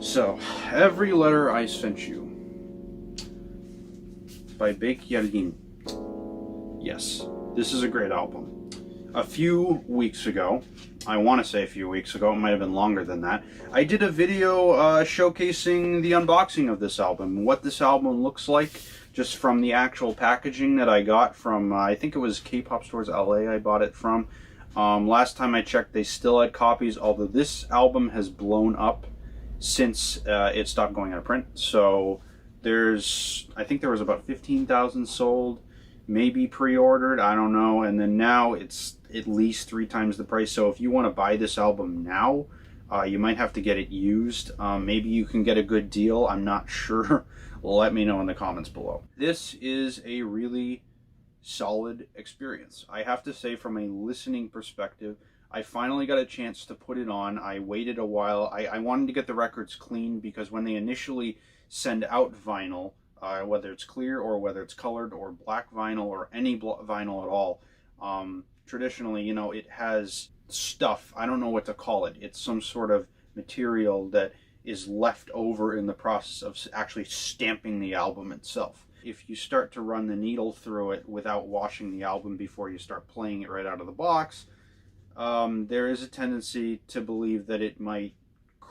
So, Every Letter I Sent You by Baek Yerin. Yes, this is a great album. A few weeks ago, I want to say a few weeks ago, it might have been longer than that, I did a video showcasing the unboxing of this album, what this album looks like, just from the actual packaging that I got from, I think it was K-Pop Stores LA I bought it from. Last time I checked, they still had copies, although this album has blown up since it stopped going out of print. So I think there was about 15,000 sold, maybe pre-ordered, I don't know, and then now it's at least 3 times the price. So if you want to buy this album now, you might have to get it used. Maybe you can get a good deal, I'm not sure. Let me know in the comments below. This is a really solid experience. I have to say, from a listening perspective, I finally got a chance to put it on. I waited a while. I wanted to get the records clean because when they initially send out vinyl, whether it's clear or whether it's colored or black vinyl or any vinyl at all, traditionally, you know, it has stuff. I don't know what to call it. It's some sort of material that is left over in the process of actually stamping the album itself. If you start to run the needle through it without washing the album before you start playing it right out of the box, there is a tendency to believe that it might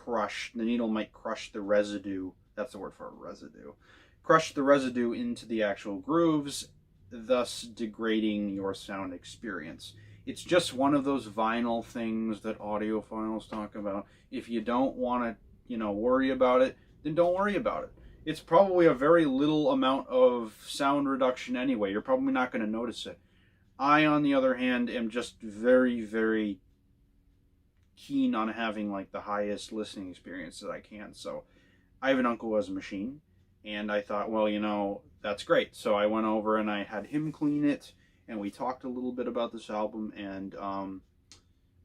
the needle might crush the residue, that's the word for it, residue, crush the residue into the actual grooves, thus degrading your sound experience. It's just one of those vinyl things that audiophiles talk about. If you don't want to, worry about it, then don't worry about it. It's probably a very little amount of sound reduction anyway. You're probably not going to notice it. I, on the other hand, am just very, very keen on having like the highest listening experience that I can. So I have an uncle who has a machine, and I thought, well, that's great. So I went over and I had him clean it, and we talked a little bit about this album, and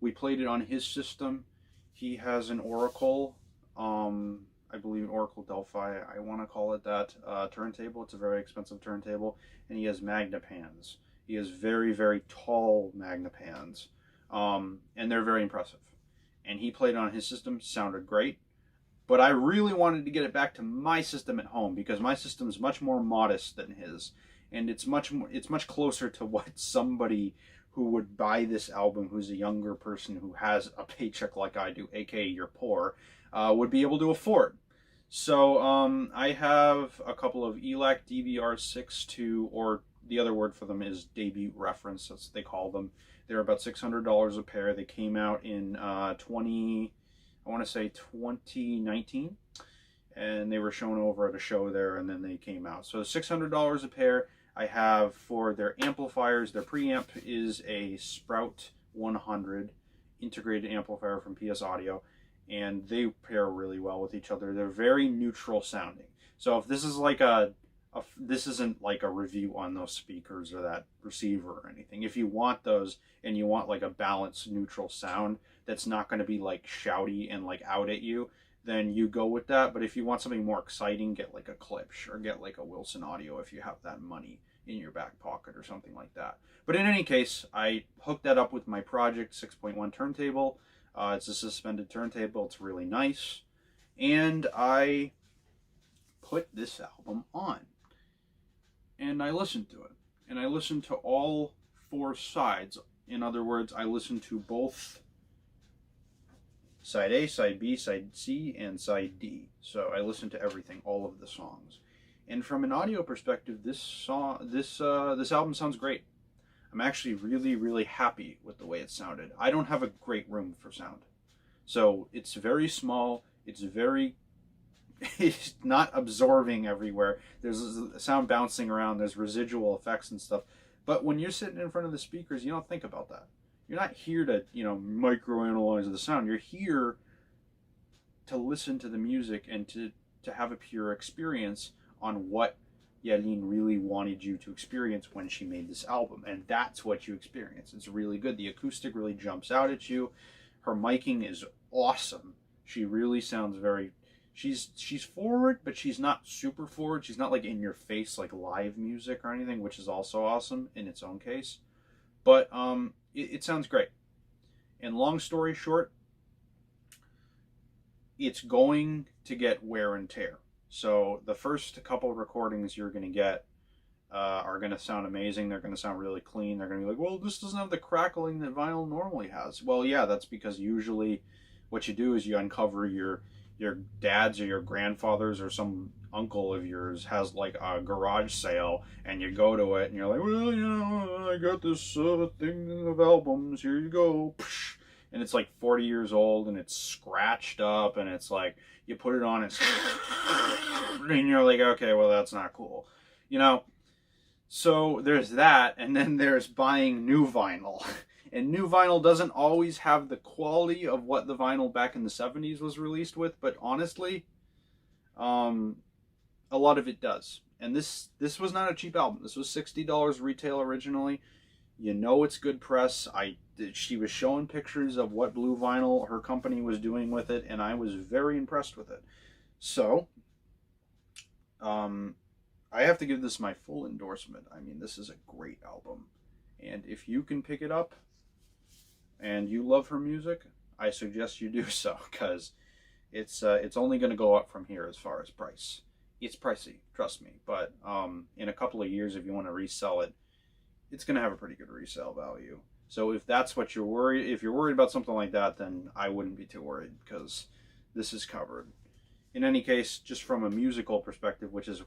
we played it on his system. He has an Oracle, I believe an Oracle Delphi, I want to call it that, turntable. It's a very expensive turntable, and he has Magnapans. He has very, very tall Magnapans, and they're very impressive. And he played it on his system, sounded great. But I really wanted to get it back to my system at home because my system is much more modest than his, and it's much closer to what somebody who would buy this album, who's a younger person who has a paycheck like I do, aka you're poor, would be able to afford. So I have a couple of ELAC DVR6 or the other word for them is debut reference, that's what they call them. They're about $600 a pair. They came out in 2019, and they were shown over at a show there, and then they came out. So $600 a pair. I have for their amplifiers, their preamp is a Sprout 100 integrated amplifier from PS Audio, and they pair really well with each other. They're very neutral sounding. So if this is like this isn't like a review on those speakers or that receiver or anything. If you want those and you want like a balanced neutral sound that's not going to be like shouty and like out at you, then you go with that. But if you want something more exciting, get like a Klipsch or get like a Wilson Audio if you have that money in your back pocket or something like that. But in any case, I hooked that up with my Project 6.1 turntable. It's a suspended turntable. It's really nice. And I put this album on. And I listened to it. And I listened to all 4 sides. In other words, I listened to both side A, side B, side C, and side D. So I listened to everything, all of the songs. And from an audio perspective, this album sounds great. I'm actually really, really happy with the way it sounded. I don't have a great room for sound. So it's very small. It's not absorbing everywhere. There's sound bouncing around. There's residual effects and stuff. But when you're sitting in front of the speakers, you don't think about that. You're not here to, microanalyze the sound. You're here to listen to the music and to have a pure experience on what Yerin really wanted you to experience when she made this album. And that's what you experience. It's really good. The acoustic really jumps out at you. Her miking is awesome. She really sounds she's forward, but she's not super forward. She's not like in your face like live music or anything, which is also awesome in its own case. But it sounds great. And long story short, it's going to get wear and tear. So the first couple of recordings you're going to get are going to sound amazing. They're going to sound really clean. They're going to be like, well, this doesn't have the crackling that vinyl normally has. Well, yeah, that's because usually what you do is you uncover your dad's or your grandfather's or some uncle of yours has like a garage sale, and you go to it and you're like, well, you know, I got this thing of albums, here you go, and it's like 40 years old and it's scratched up, and it's like you put it on, and you're like, okay, well, that's not cool, you know. So there's that, and then there's buying new vinyl. And new vinyl doesn't always have the quality of what the vinyl back in the 70s was released with, but honestly, a lot of it does. And this was not a cheap album. This was $60 retail originally. You know it's good press. She was showing pictures of what blue vinyl her company was doing with it, and I was very impressed with it. So, I have to give this my full endorsement. I mean, this is a great album. And if you can pick it up and you love her music, I suggest you do so, because it's only going to go up from here as far as price. It's pricey, trust me, but in a couple of years, if you want to resell it, it's going to have a pretty good resale value. So if that's what you're worried, if you're worried about something like that, then I wouldn't be too worried, because this is covered. In any case, just from a musical perspective, which is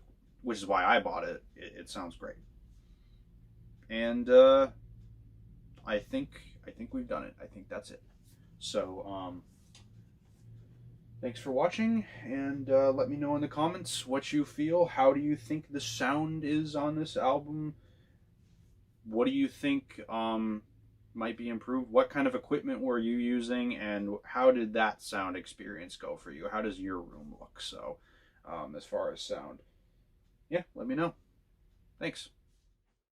why I bought it, it sounds great. And I think we've done it. I think that's it. So thanks for watching, and let me know in the comments what you feel. How do you think the sound is on this album? What do you think might be improved? What kind of equipment were you using, and how did that sound experience go for you? How does your room look? So as far as sound, yeah, let me know. Thanks.